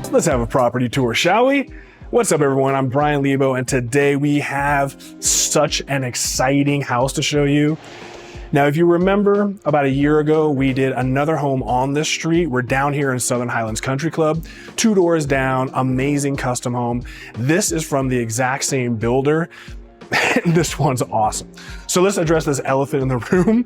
Let's have a property tour, shall we? What's up, everyone? I'm Bryan Lebo, and today we have such an exciting house to show you. Now, if you remember, about a year ago, we did another home on this street. We're down here in Southern Highlands Country Club, 2 doors down, amazing custom home. This is from the exact same builder. This one's awesome. So let's address this elephant in the room.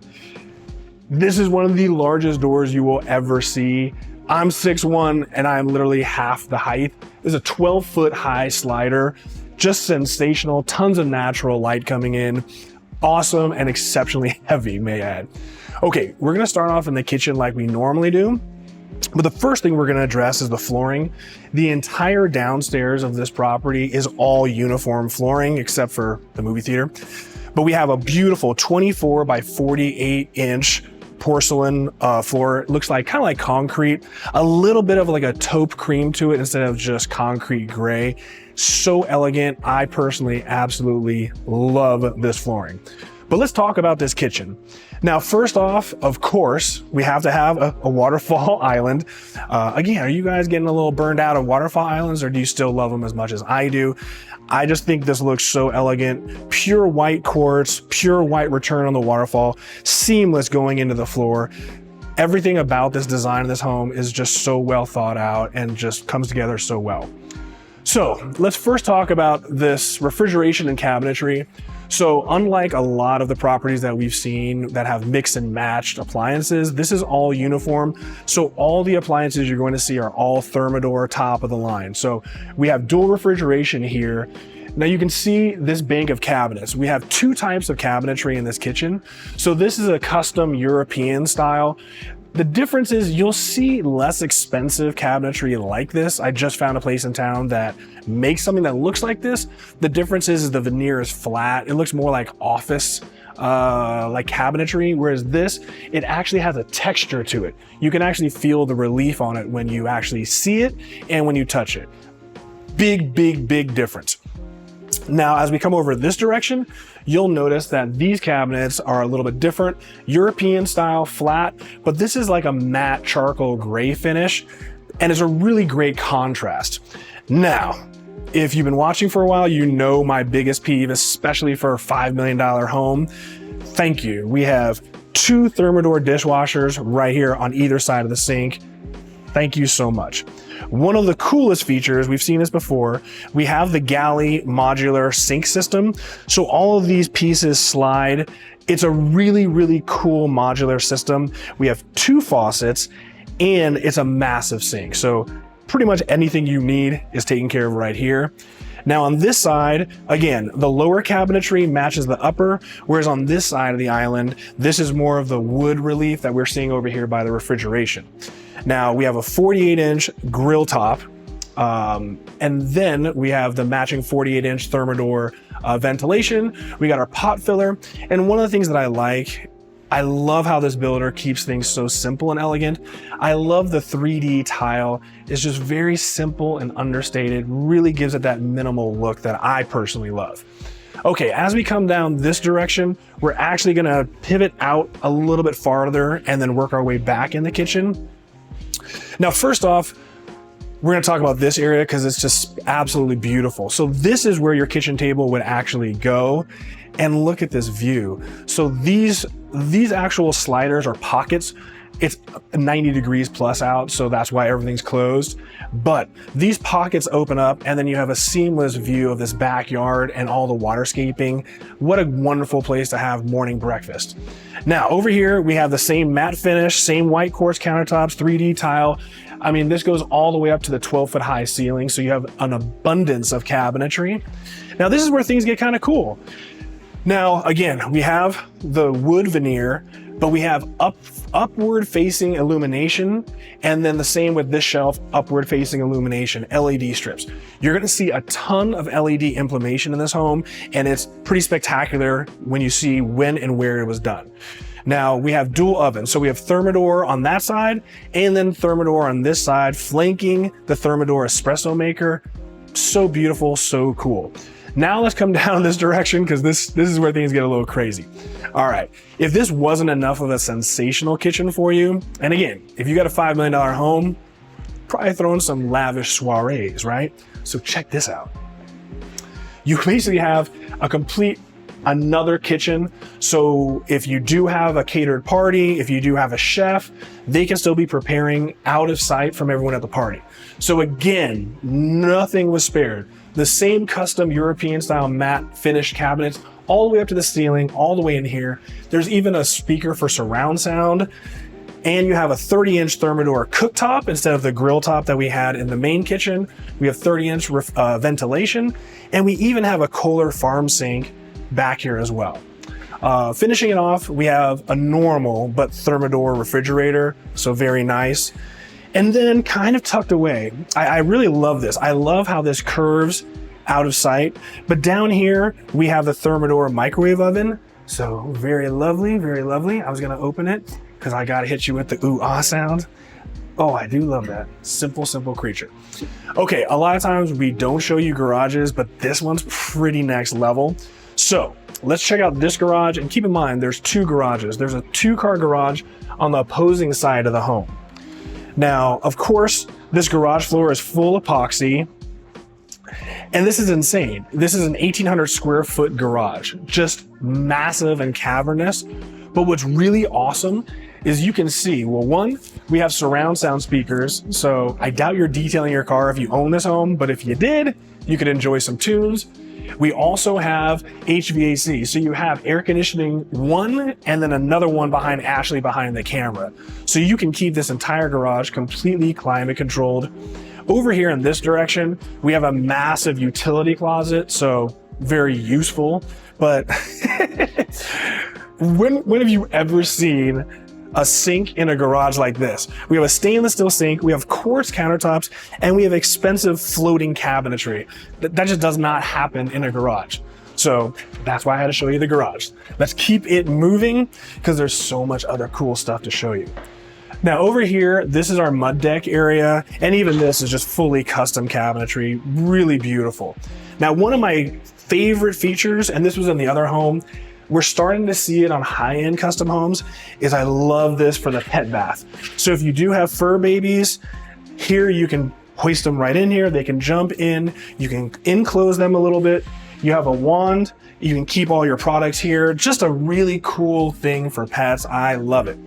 This is one of the largest doors you will ever see. I'm 6'1" and I'm literally half the height. There's a 12-foot high slider, just sensational, tons of natural light coming in. Awesome and exceptionally heavy, may I add. Okay, we're gonna start off in the kitchen like we normally do. But the first thing we're gonna address is the flooring. The entire downstairs of this property is all uniform flooring except for the movie theater. But we have a beautiful 24 by 48 inch porcelain floor. It looks like kind of like concrete, a little bit of like a taupe cream to it instead of just concrete gray. So elegant. I personally absolutely love this flooring. But let's talk about this kitchen. Now, first off, of course, we have to have a waterfall island. Again, are you guys getting a little burned out of waterfall islands, or do you still love them as much as I do? I just think this looks so elegant. Pure white quartz, pure white return on the waterfall, seamless going into the floor. Everything about this design of this home is just so well thought out and just comes together so well. So let's first talk about this refrigeration and cabinetry. So unlike a lot of the properties that we've seen that have mix and matched appliances, this is all uniform. So all the appliances you're going to see are all Thermador, top of the line. So we have dual refrigeration here. Now you can see this bank of cabinets. We have 2 types of cabinetry in this kitchen. So this is a custom European style. The difference is you'll see less expensive cabinetry like this. I just found a place in town that makes something that looks like this. The difference is the veneer is flat. It looks more like office like cabinetry, whereas this, it actually has a texture to it. You can actually feel the relief on it when you actually see it and when you touch it. Big, big, big difference. Now, as we come over this direction, you'll notice that these cabinets are a little bit different. European style, flat, but this is like a matte charcoal gray finish, and it's a really great contrast. Now, if you've been watching for a while, you know my biggest peeve, especially for a $5 million home. Thank you. We have 2 Thermador dishwashers right here on either side of the sink. Thank you so much. One of the coolest features, we've seen this before, we have the galley modular sink system. So all of these pieces slide. It's a really, really cool modular system. We have 2 faucets and it's a massive sink. So pretty much anything you need is taken care of right here. Now on this side, again, the lower cabinetry matches the upper, whereas on this side of the island, this is more of the wood relief that we're seeing over here by the refrigeration. Now we have a 48-inch grill top, and then we have the matching 48-inch Thermador ventilation. We got our pot filler, and one of the things that I love how this builder keeps things so simple and elegant. I love the 3D tile. It's just very simple and understated, really gives it that minimal look that I personally love. Okay, as we come down this direction, we're actually gonna pivot out a little bit farther and then work our way back in the kitchen. Now, first off, we're gonna talk about this area because it's just absolutely beautiful. So this is where your kitchen table would actually go, and look at this view. So these actual sliders or pockets, it's 90 degrees plus out, so that's why everything's closed. But these pockets open up and then you have a seamless view of this backyard and all the waterscaping. What a wonderful place to have morning breakfast. Now over here, we have the same matte finish, same white quartz countertops, 3D tile. I mean, this goes all the way up to the 12-foot high ceiling, so you have an abundance of cabinetry. Now this is where things get kind of cool. Now, again, we have the wood veneer, but we have upward facing illumination, and then the same with this shelf, upward facing illumination, LED strips. You're gonna see a ton of LED implementation in this home, and it's pretty spectacular when you see when and where it was done. Now we have dual ovens. So we have Thermador on that side and then Thermador on this side, flanking the Thermador espresso maker. So beautiful, so cool. Now let's come down this direction because this is where things get a little crazy. All right, if this wasn't enough of a sensational kitchen for you, and again, if you got a $5 million home, probably throwing some lavish soirees, right? So check this out. You basically have a complete another kitchen. So if you do have a catered party, if you do have a chef, they can still be preparing out of sight from everyone at the party. So again, nothing was spared. The same custom European style matte finished cabinets all the way up to the ceiling, all the way in here. There's even a speaker for surround sound. And you have a 30-inch Thermador cooktop instead of the grill top that we had in the main kitchen. We have 30-inch ventilation, and we even have a Kohler farm sink back here as well. Finishing it off, we have a normal but Thermador refrigerator, so very nice. And then kind of tucked away, I really love this. I love how this curves out of sight, but down here we have the Thermador microwave oven. So very lovely, very lovely. I was gonna open it because I gotta hit you with the ooh-ah sound. Oh, I do love that. Simple, simple creature. Okay, a lot of times we don't show you garages, but this one's pretty next level. So let's check out this garage, and keep in mind there's two garages. There's a 2-car garage on the opposing side of the home. Now, of course, this garage floor is full epoxy, and this is insane. This is an 1,800 square foot garage, just massive and cavernous. But what's really awesome is you can see, well, one, we have surround sound speakers. So I doubt you're detailing your car if you own this home, but if you did, you could enjoy some tunes. We also have HVAC. So you have air conditioning one and then another one behind Ashley behind the camera. So you can keep this entire garage completely climate controlled. Over here in this direction, we have a massive utility closet. So very useful, but when have you ever seen a sink in a garage like this? We have a stainless steel sink, we have quartz countertops, and we have expensive floating cabinetry. That just does not happen in a garage. So that's why I had to show you the garage. Let's keep it moving because there's so much other cool stuff to show you. Now over here, this is our mud deck area, and even this is just fully custom cabinetry, really beautiful. Now, one of my favorite features, and this was in the other home, we're starting to see it on high-end custom homes, is I love this for the pet bath. So if you do have fur babies, here you can hoist them right in here. They can jump in. You can enclose them a little bit. You have a wand. You can keep all your products here. Just a really cool thing for pets. I love it.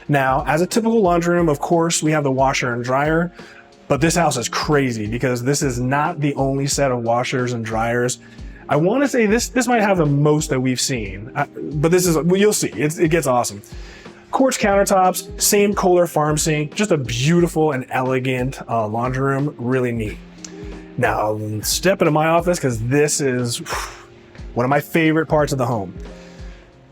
Now, as a typical laundry room, of course, we have the washer and dryer, but this house is crazy because this is not the only set of washers and dryers. I want to say this might have the most that we've seen, but this is, well, you'll see, it gets awesome. Quartz countertops, same Kohler farm sink, just a beautiful and elegant laundry room, really neat. Now, step into my office because this is one of my favorite parts of the home.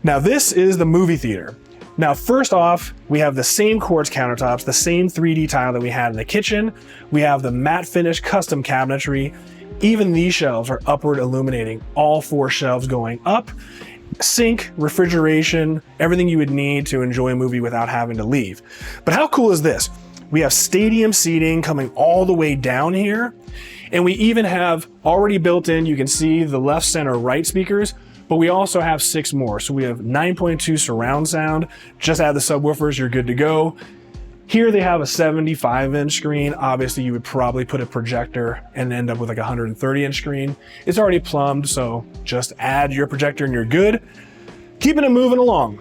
Now, this is the movie theater. Now, first off, we have the same quartz countertops, the same 3D tile that we had in the kitchen. We have the matte finish custom cabinetry. Even these shelves are upward illuminating, all 4 shelves going up. Sink, refrigeration, everything you would need to enjoy a movie without having to leave. But how cool is this? We have stadium seating coming all the way down here. And we even have already built in, you can see the left, center, right speakers, but we also have 6 more. So we have 9.2 surround sound. Just add the subwoofers, you're good to go. Here they have a 75-inch screen. Obviously, you would probably put a projector and end up with like a 130-inch screen. It's already plumbed, so just add your projector and you're good. Keeping it moving along.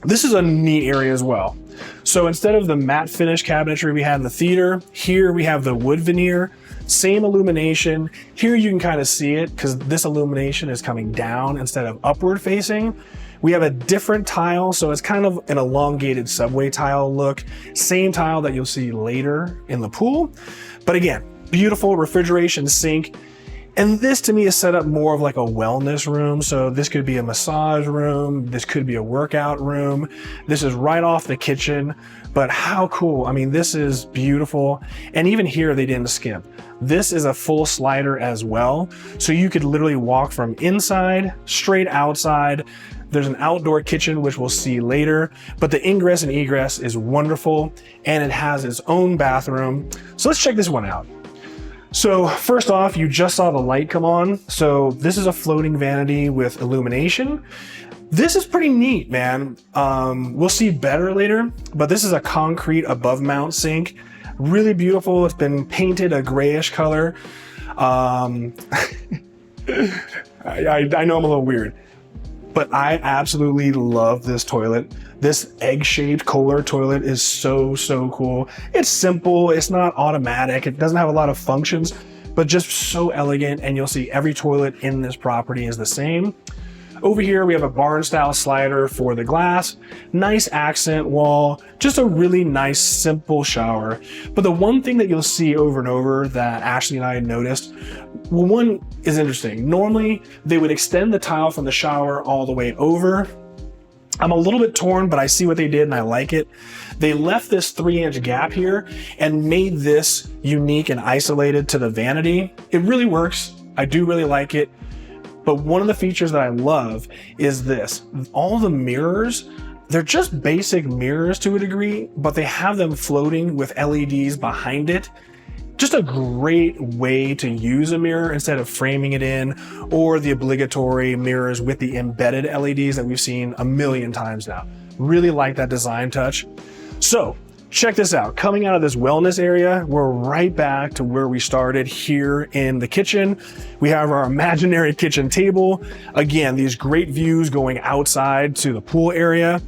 This is a neat area as well. So instead of the matte finish cabinetry we had in the theater, here we have the wood veneer, same illumination. Here you can kind of see it because this illumination is coming down instead of upward facing. We have a different tile, so it's kind of an elongated subway tile look. Same tile that you'll see later in the pool. But again, beautiful refrigeration sink. And this to me is set up more of like a wellness room. So this could be a massage room. This could be a workout room. This is right off the kitchen, but how cool. I mean, this is beautiful. And even here, they didn't skimp. This is a full slider as well. So you could literally walk from inside straight outside. There's an outdoor kitchen, which we'll see later, but the ingress and egress is wonderful and it has its own bathroom. So let's check this one out. So first off, you just saw the light come on. So this is a floating vanity with illumination. This is pretty neat, man. We'll see better later, but this is a concrete above mount sink. Really beautiful. It's been painted a grayish color. I know I'm a little weird, but I absolutely love this toilet. This egg-shaped Kohler toilet is so cool. It's simple, it's not automatic, it doesn't have a lot of functions, but just so elegant, and you'll see every toilet in this property is the same. Over here, we have a barn style slider for the glass, nice accent wall, just a really nice, simple shower. But the one thing that you'll see over and over that Ashley and I noticed, well, one is interesting. Normally, they would extend the tile from the shower all the way over. I'm a little bit torn, but I see what they did and I like it. They left this 3-inch gap here and made this unique and isolated to the vanity. It really works. I do really like it. But one of the features that I love is this. All the mirrors, they're just basic mirrors to a degree, but they have them floating with LEDs behind it. Just a great way to use a mirror instead of framing it in, or the obligatory mirrors with the embedded LEDs that we've seen a million times now. Really like that design touch. So check this out. Coming out of this wellness area, we're right back to where we started here in the kitchen. We have our imaginary kitchen table. Again, these great views going outside to the pool area.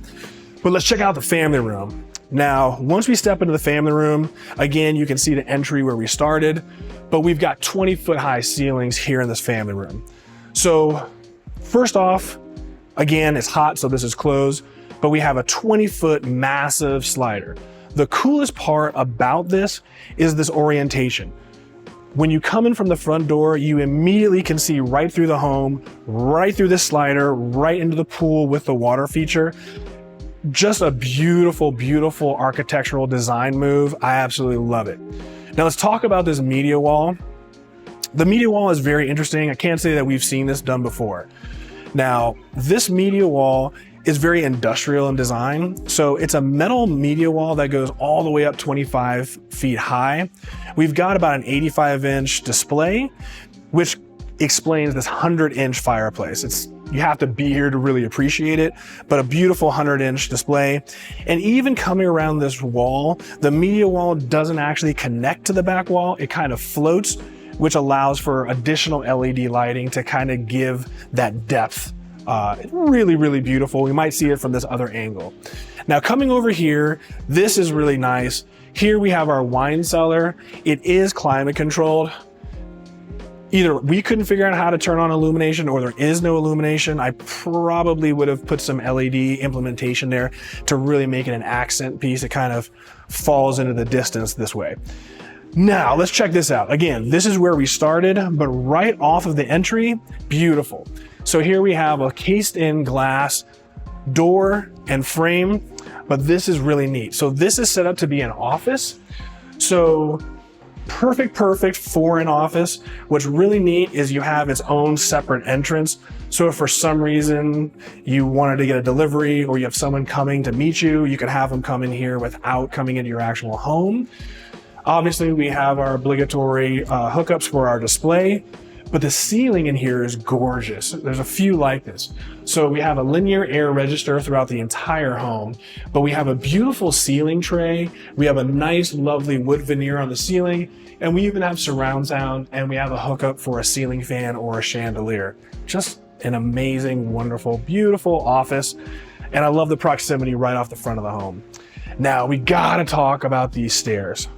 But let's check out the family room. Now, once we step into the family room, again, you can see the entry where we started, but we've got 20-foot high ceilings here in this family room. So first off, again, it's hot, so this is closed, but we have a 20-foot massive slider. The coolest part about this is this orientation. When you come in from the front door, you immediately can see right through the home, right through this slider, right into the pool with the water feature. Just a beautiful, beautiful architectural design move. I absolutely love it. Now let's talk about this media wall. The media wall is very interesting. I can't say that we've seen this done before. Now, this media wall is very industrial in design. So it's a metal media wall that goes all the way up 25 feet high. We've got about an 85-inch display, which explains this 100-inch fireplace. You have to be here to really appreciate it, but a beautiful 100-inch display. And even coming around this wall, the media wall doesn't actually connect to the back wall. It kind of floats, which allows for additional LED lighting to kind of give that depth. Really, really beautiful. We might see it from this other angle. Now coming over here, this is really nice. Here we have our wine cellar. It is climate controlled. Either we couldn't figure out how to turn on illumination or there is no illumination. I probably would have put some LED implementation there to really make it an accent piece. It kind of falls into the distance this way. Now let's check this out. Again, this is where we started, but right off of the entry, beautiful. So here we have a cased in glass door and frame, but this is really neat. So this is set up to be an office. So perfect for an office. What's really neat is you have its own separate entrance. So if for some reason you wanted to get a delivery or you have someone coming to meet you, you could have them come in here without coming into your actual home. Obviously, we have our obligatory hookups for our display, but the ceiling in here is gorgeous. There's a few like this. So we have a linear air register throughout the entire home, but we have a beautiful ceiling tray. We have a nice, lovely wood veneer on the ceiling, and we even have surround sound, and we have a hookup for a ceiling fan or a chandelier. Just an amazing, wonderful, beautiful office. And I love the proximity right off the front of the home. Now we gotta talk about these stairs.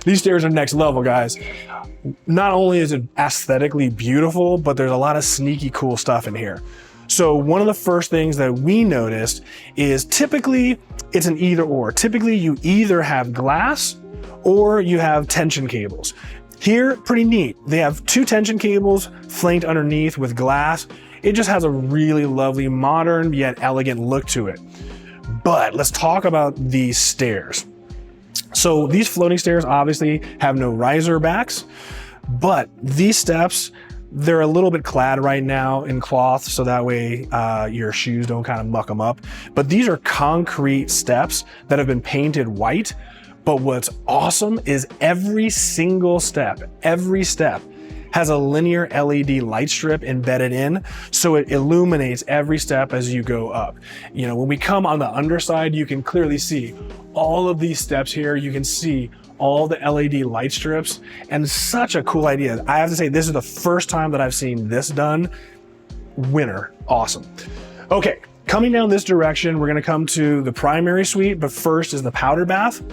These stairs are next level, guys. Not only is it aesthetically beautiful, but there's a lot of sneaky cool stuff in here. So one of the first things that we noticed is typically it's an either or. Typically you either have glass or you have tension cables. Here, pretty neat. They have 2 tension cables flanked underneath with glass. It just has a really lovely, modern yet elegant look to it. But let's talk about these stairs. So these floating stairs obviously have no riser backs, but these steps, they're a little bit clad right now in cloth, so that way your shoes don't kind of muck them up. But these are concrete steps that have been painted white. But what's awesome is every single step has a linear LED light strip embedded in, so it illuminates every step as you go up. You know, when we come on the underside, you can clearly see all of these steps here. You can see all the LED light strips, and such a cool idea. I have to say, this is the first time that I've seen this done. Winner, awesome. Okay, coming down this direction, we're gonna come to the primary suite, but first is the powder bath.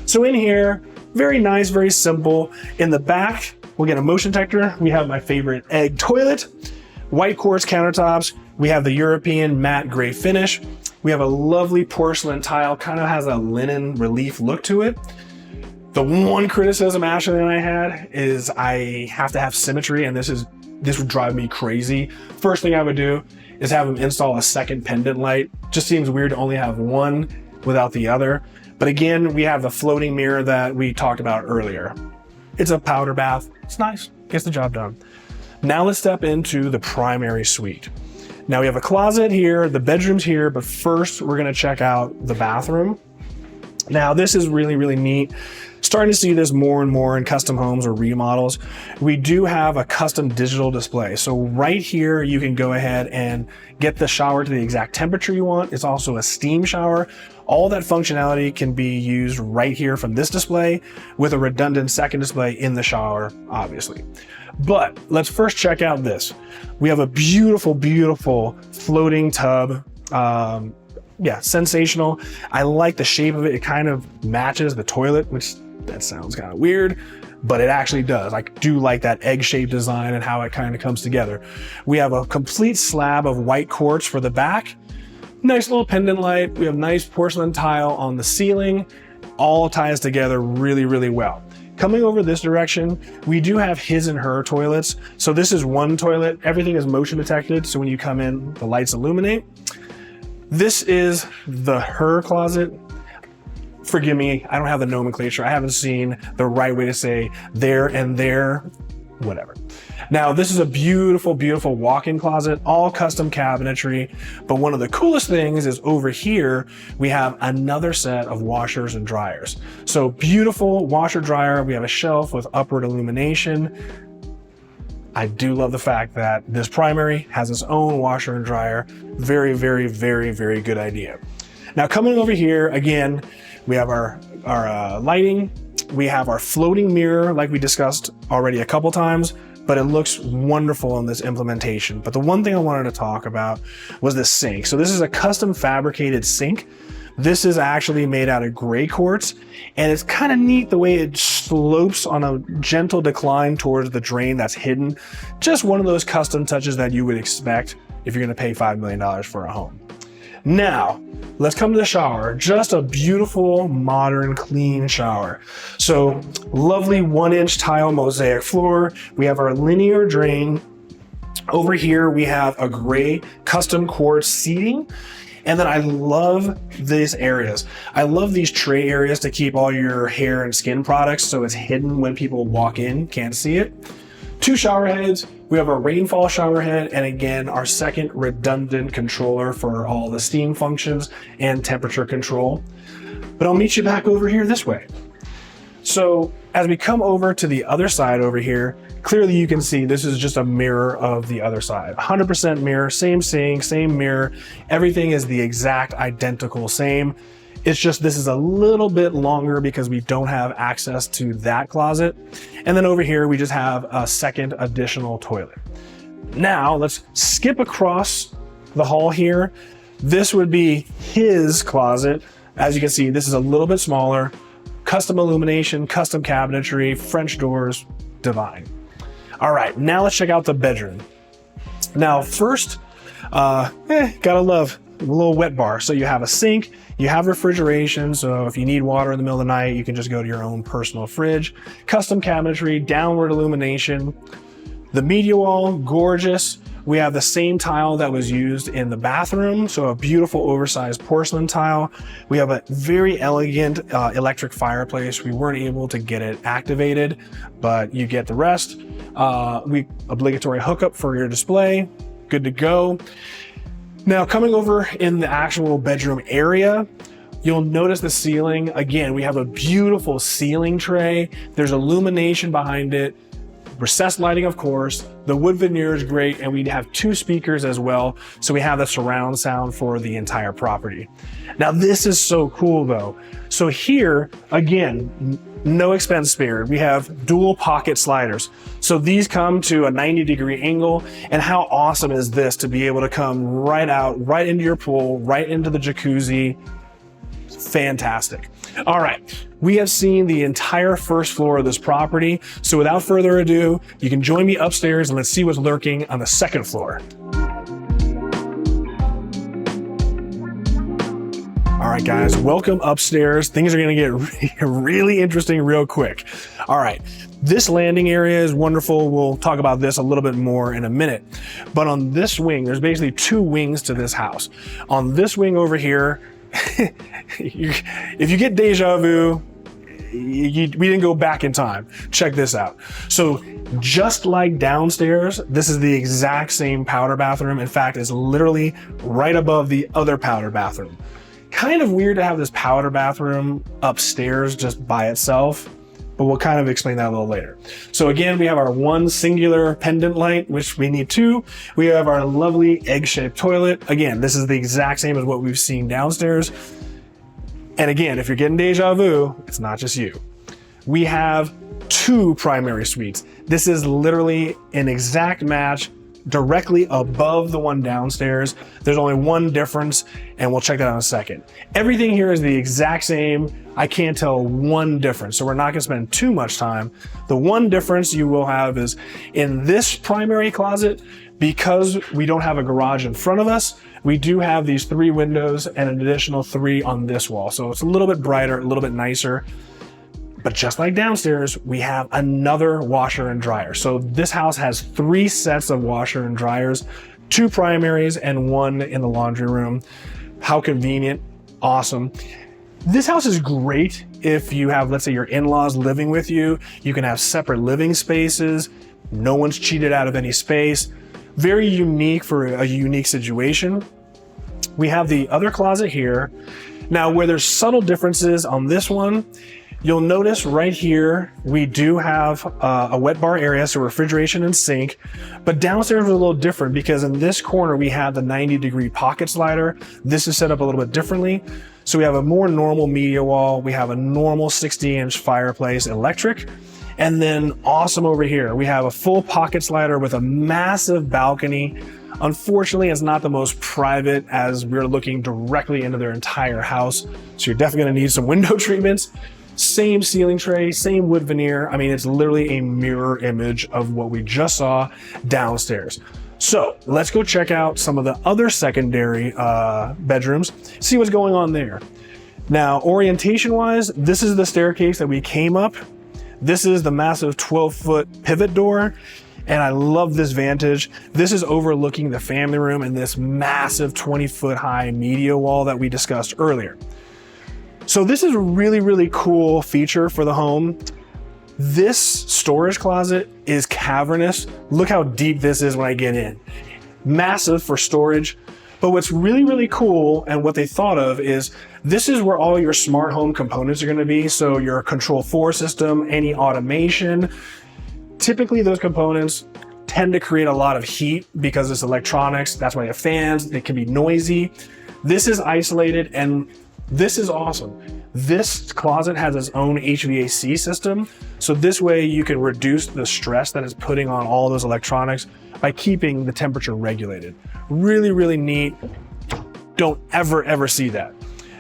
So in here, very nice, very simple. In the back, we'll get a motion detector. We have my favorite egg toilet, white quartz countertops. We have the European matte gray finish. We have a lovely porcelain tile, kind of has a linen relief look to it. The one criticism Ashley and I had is I have to have symmetry, and this would drive me crazy. First thing I would do is have them install a second pendant light. Just seems weird to only have one without the other. But again, we have the floating mirror that we talked about earlier. It's a powder bath. It's nice, gets the job done. Now let's step into the primary suite. Now we have a closet here, the bedroom's here, but first we're gonna check out the bathroom. Now this is really, really neat. Starting to see this more and more in custom homes or remodels. We do have a custom digital display. So right here, you can go ahead and get the shower to the exact temperature you want. It's also a steam shower. All that functionality can be used right here from this display with a redundant second display in the shower, obviously. But let's first check out this. We have a beautiful, beautiful floating tub. Yeah, sensational. I like the shape of it. It kind of matches the toilet, which that sounds kind of weird, but it actually does. I do like that egg-shaped design and how it kind of comes together. We have a complete slab of white quartz for the back. Nice little pendant light. We have nice porcelain tile on the ceiling. All ties together really, really well. Coming over this direction, we do have his and her toilets. So this is one toilet. Everything is motion detected. So when you come in, the lights illuminate. This is the her closet. Forgive me, I don't have the nomenclature. I haven't seen the right way to say there and there, whatever. Now, this is a beautiful, beautiful walk-in closet, all custom cabinetry. But one of the coolest things is over here, we have another set of washers and dryers. So beautiful washer dryer. We have a shelf with upward illumination. I do love the fact that this primary has its own washer and dryer. Very, very, very, very good idea. Now coming over here, again, we have our lighting. We have our floating mirror like we discussed already a couple times, but it looks wonderful in this implementation. But the one thing I wanted to talk about was the sink. So this is a custom fabricated sink. This is actually made out of gray quartz, and it's kind of neat the way it slopes on a gentle decline towards the drain that's hidden. Just one of those custom touches that you would expect if you're gonna pay $5 million for a home. Now, let's come to the shower. Just a beautiful, modern, clean shower. So, lovely 1-inch tile mosaic floor. We have our linear drain. Over here, we have a gray custom quartz seating. And then I love these areas. I love these tray areas to keep all your hair and skin products so it's hidden when people walk in, can't see it. 2 shower heads. We have our rainfall shower head, and again, our second redundant controller for all the steam functions and temperature control. But I'll meet you back over here this way. So as we come over to the other side over here, clearly you can see this is just a mirror of the other side. 100% mirror, same sink, same mirror. Everything is the exact identical same. It's just this is a little bit longer because we don't have access to that closet. And then over here, we just have a second additional toilet. Now let's skip across the hall here. This would be his closet. As you can see, this is a little bit smaller, custom illumination, custom cabinetry, French doors, divine. All right, now let's check out the bedroom. Now first, gotta love a little wet bar. So you have a sink, you have refrigeration, so if you need water in the middle of the night, you can just go to your own personal fridge. Custom cabinetry, downward illumination. The media wall, gorgeous. We have the same tile that was used in the bathroom, so a beautiful oversized porcelain tile. We have a very elegant electric fireplace. We weren't able to get it activated, but you get the rest. Obligatory hookup for your display, good to go. Now coming over in the actual bedroom area, you'll notice the ceiling. Again, we have a beautiful ceiling tray. There's illumination behind it. recessed lighting, of course. The wood veneer is great, and we have 2 speakers as well. So we have the surround sound for the entire property. Now this is so cool though. So here, again, no expense spared. We have dual pocket sliders. So these come to a 90-degree angle. And how awesome is this to be able to come right out, right into your pool, right into the jacuzzi. Fantastic. All right, we have seen the entire first floor of this property. So without further ado, you can join me upstairs and let's see what's lurking on the second floor. All right, guys, welcome upstairs. Things are gonna get really interesting real quick. All right, this landing area is wonderful. We'll talk about this a little bit more in a minute. But on this wing, there's basically 2 wings to this house. On this wing over here, if you get deja vu, we didn't go back in time. Check this out. So just like downstairs, this is the exact same powder bathroom. In fact, it's literally right above the other powder bathroom. Kind of weird to have this powder bathroom upstairs just by itself, but we'll kind of explain that a little later. So again, we have our 1 singular pendant light, which we need 2. We have our lovely egg-shaped toilet. Again, this is the exact same as what we've seen downstairs. And again, if you're getting deja vu, it's not just you. We have 2 primary suites. This is literally an exact match directly above the one downstairs. There's only 1 difference, and we'll check that out in a second. Everything here is the exact same. I can't tell 1 difference, so we're not gonna spend too much time. The 1 difference you will have is in this primary closet, because we don't have a garage in front of us, we do have these 3 windows and an additional 3 on this wall. So it's a little bit brighter, a little bit nicer. But just like downstairs, we have another washer and dryer. So this house has 3 sets of washer and dryers, 2 primaries and 1 in the laundry room. How convenient, awesome. This house is great if you have, let's say, your in-laws living with you. You can have separate living spaces. No one's cheated out of any space. Very unique for a unique situation. We have the other closet here. Now, where there's subtle differences on this one, you'll notice right here, we do have a wet bar area, so refrigeration and sink, but downstairs was a little different because in this corner, we have the 90-degree pocket slider. This is set up a little bit differently. So we have a more normal media wall. We have a normal 60-inch fireplace electric. And then awesome over here, we have a full pocket slider with a massive balcony. Unfortunately, it's not the most private as we're looking directly into their entire house. So you're definitely gonna need some window treatments. Same ceiling tray, same wood veneer. I mean, it's literally a mirror image of what we just saw downstairs. So let's go check out some of the other secondary bedrooms, see what's going on there. Now, orientation-wise, this is the staircase that we came up. This is the massive 12-foot pivot door, and I love this vantage. This is overlooking the family room and this massive 20-foot high media wall that we discussed earlier. So this is a really, really cool feature for the home. This storage closet is cavernous. Look how deep this is when I get in. Massive for storage. But what's really, really cool and what they thought of is this is where all your smart home components are gonna be. So your Control 4 system, any automation. Typically those components tend to create a lot of heat because it's electronics. That's why they have fans, they can be noisy. This is isolated and this is awesome. This closet has its own HVAC system. So this way you can reduce the stress that it's putting on all those electronics by keeping the temperature regulated. Really, really neat. Don't ever see that.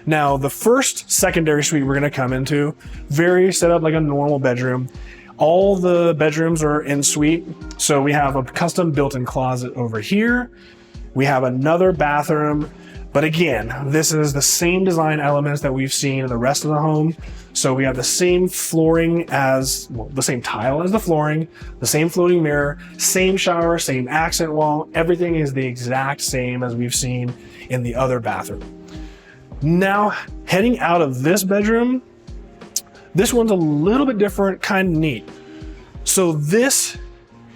Now, the first secondary suite we're gonna come into, very set up like a normal bedroom. All the bedrooms are en suite. So we have a custom built-in closet over here. We have another bathroom. But again, this is the same design elements that we've seen in the rest of the home. So we have the same flooring as, well, the same tile as the flooring, the same floating mirror, same shower, same accent wall. Everything is the exact same as we've seen in the other bathroom. Now, heading out of this bedroom, this one's a little bit different, kind of neat. So this,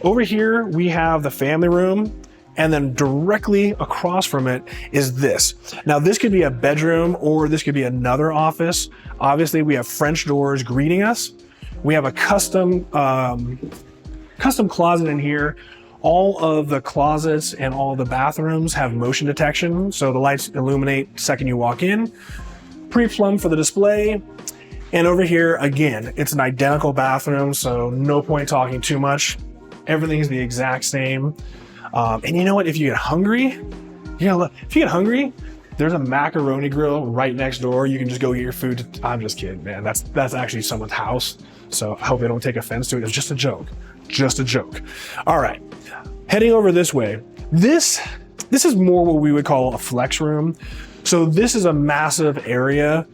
over here, we have the family room. And then directly across from it is this. Now this could be a bedroom or this could be another office. Obviously we have French doors greeting us. We have a custom Custom closet in here. All of the closets and all the bathrooms have motion detection, so the lights illuminate the second you walk in. Pre-plumbed for the display. And over here, again, it's an identical bathroom, so no point talking too much. Everything's the exact same. And you know what? If you get hungry, there's a macaroni grill right next door. You can just go get your food. I'm just kidding, man. That's actually someone's house, so I hope they don't take offense to it. It's just a joke. Just a joke. All right, heading over this way. This is more what we would call a flex room. So this is a massive area.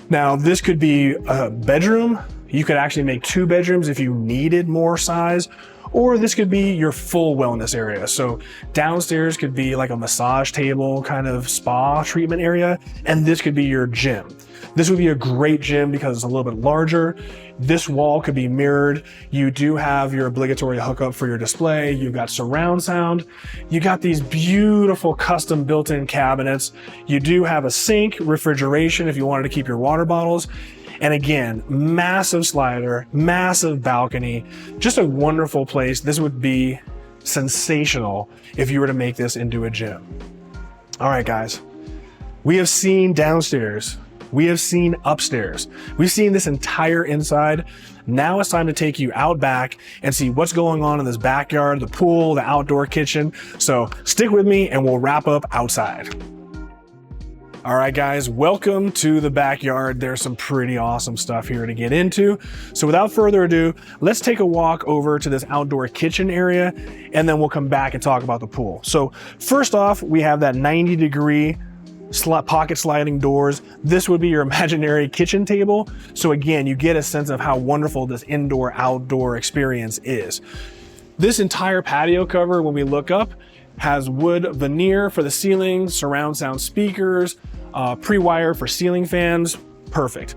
Now, this could be a bedroom. You could actually make 2 bedrooms if you needed more size, or this could be your full wellness area. So downstairs could be like a massage table, kind of spa treatment area, and this could be your gym. This would be a great gym because it's a little bit larger. This wall could be mirrored. You do have your obligatory hookup for your display. You've got surround sound. You got these beautiful custom built-in cabinets. You do have a sink, refrigeration if you wanted to keep your water bottles. And again, massive slider, massive balcony, just a wonderful place. This would be sensational if you were to make this into a gym. All right, guys, we have seen downstairs. We have seen upstairs. We've seen this entire inside. Now it's time to take you out back and see what's going on in this backyard, the pool, the outdoor kitchen. So stick with me and we'll wrap up outside. All right, guys, welcome to the backyard. There's some pretty awesome stuff here to get into. So without further ado, let's take a walk over to this outdoor kitchen area, and then we'll come back and talk about the pool. So first off, we have that 90-degree pocket sliding doors. This would be your imaginary kitchen table. So again, you get a sense of how wonderful this indoor-outdoor experience is. This entire patio cover, when we look up, has wood veneer for the ceiling, surround sound speakers, pre-wire for ceiling fans. Perfect.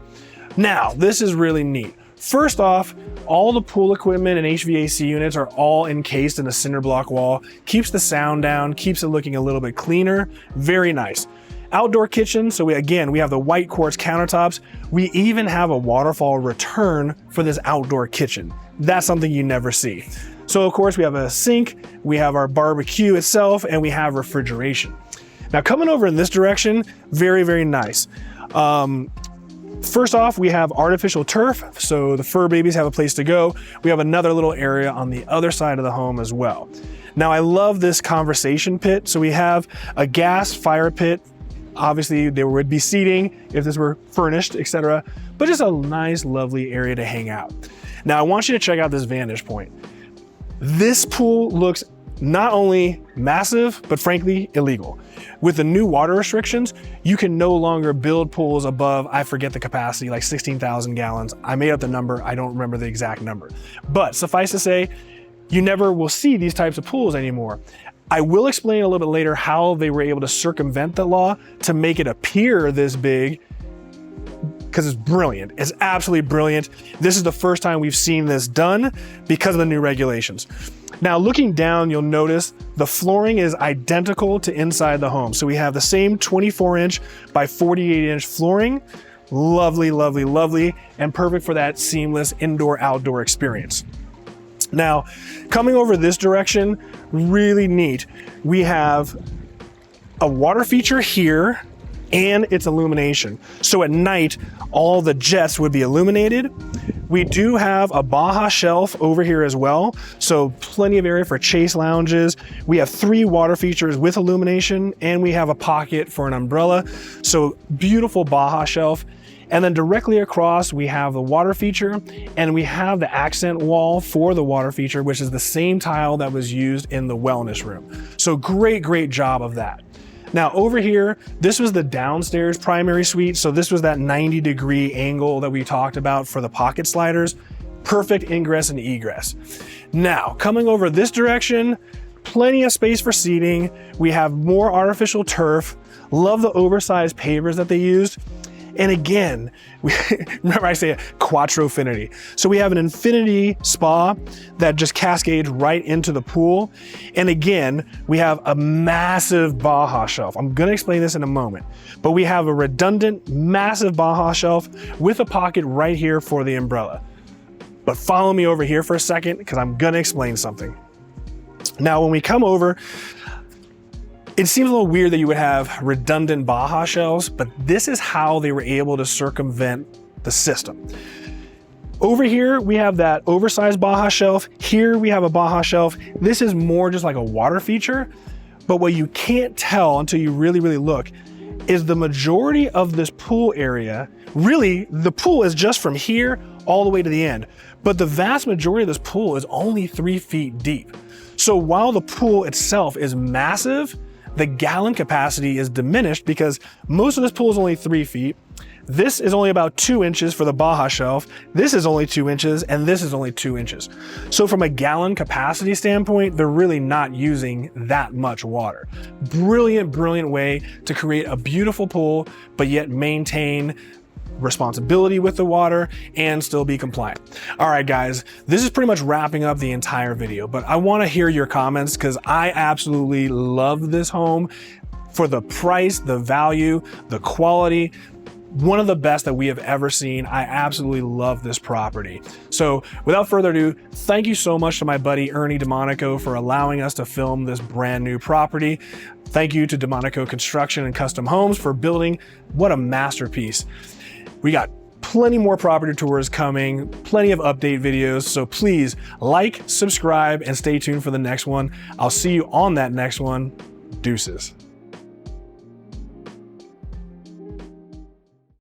Now, this is really neat. First off, all the pool equipment and HVAC units are all encased in a cinder block wall. Keeps the sound down, keeps it looking a little bit cleaner. Very nice. Outdoor kitchen, so we have the white quartz countertops. We even have a waterfall return for this outdoor kitchen. That's something you never see. So of course we have a sink, we have our barbecue itself, and we have refrigeration. Now coming over in this direction, very, very nice. First off, we have artificial turf, so the fur babies have a place to go. We have another little area on the other side of the home as well. Now I love this conversation pit. So we have a gas fire pit. Obviously there would be seating if this were furnished, etc. But just a nice, lovely area to hang out. Now I want you to check out this vantage point. This pool looks not only massive, but frankly illegal. With the new water restrictions, you can no longer build pools above, I forget the capacity, like 16,000 gallons. I made up the number, I don't remember the exact number. But suffice to say, you never will see these types of pools anymore. I will explain a little bit later how they were able to circumvent the law to make it appear this big, because it's brilliant. It's absolutely brilliant. This is the first time we've seen this done because of the new regulations. Now looking down, you'll notice the flooring is identical to inside the home. So we have the same 24-inch by 48-inch flooring. Lovely, lovely, lovely, and perfect for that seamless indoor-outdoor experience. Now, coming over this direction, really neat. We have a water feature here and its illumination. So at night, all the jets would be illuminated. We do have a Baja shelf over here as well. So plenty of area for chase lounges. We have 3 water features with illumination, and we have a pocket for an umbrella. So beautiful Baja shelf. And then directly across, we have the water feature, and we have the accent wall for the water feature, which is the same tile that was used in the wellness room. So great, great job of that. Now over here, this was the downstairs primary suite. So this was that 90-degree angle that we talked about for the pocket sliders. Perfect ingress and egress. Now coming over this direction, plenty of space for seating. We have more artificial turf. Love the oversized pavers that they used. And again, remember I say quattrofinity. So we have an infinity spa that just cascades right into the pool. And again, we have a massive Baja shelf. I'm gonna explain this in a moment, but we have a redundant, massive Baja shelf with a pocket right here for the umbrella. But follow me over here for a second because I'm gonna explain something. Now, when we come over, it seems a little weird that you would have redundant Baja shelves, but this is how they were able to circumvent the system. Over here, we have that oversized Baja shelf. Here we have a Baja shelf. This is more just like a water feature, but what you can't tell until you really, really look is the majority of this pool area, really, the pool is just from here all the way to the end, but the vast majority of this pool is only 3 feet deep. So while the pool itself is massive, the gallon capacity is diminished because most of this pool is only 3 feet. This is only about 2 inches for the Baja shelf. This is only 2 inches, and this is only 2 inches. So from a gallon capacity standpoint, they're really not using that much water. Brilliant, brilliant way to create a beautiful pool, but yet maintain responsibility with the water and still be compliant. All right, guys, this is pretty much wrapping up the entire video, but I want to hear your comments because I absolutely love this home for the price, the value, the quality. One of the best that we have ever seen. I absolutely love this property. So without further ado, thank you so much to my buddy Ernie DeMonico for allowing us to film this brand new property. Thank you to DeMonico Construction and Custom Homes for building what a masterpiece. We got plenty more property tours coming, plenty of update videos, so please like, subscribe, and stay tuned for the next one. I'll see you on that next one. Deuces.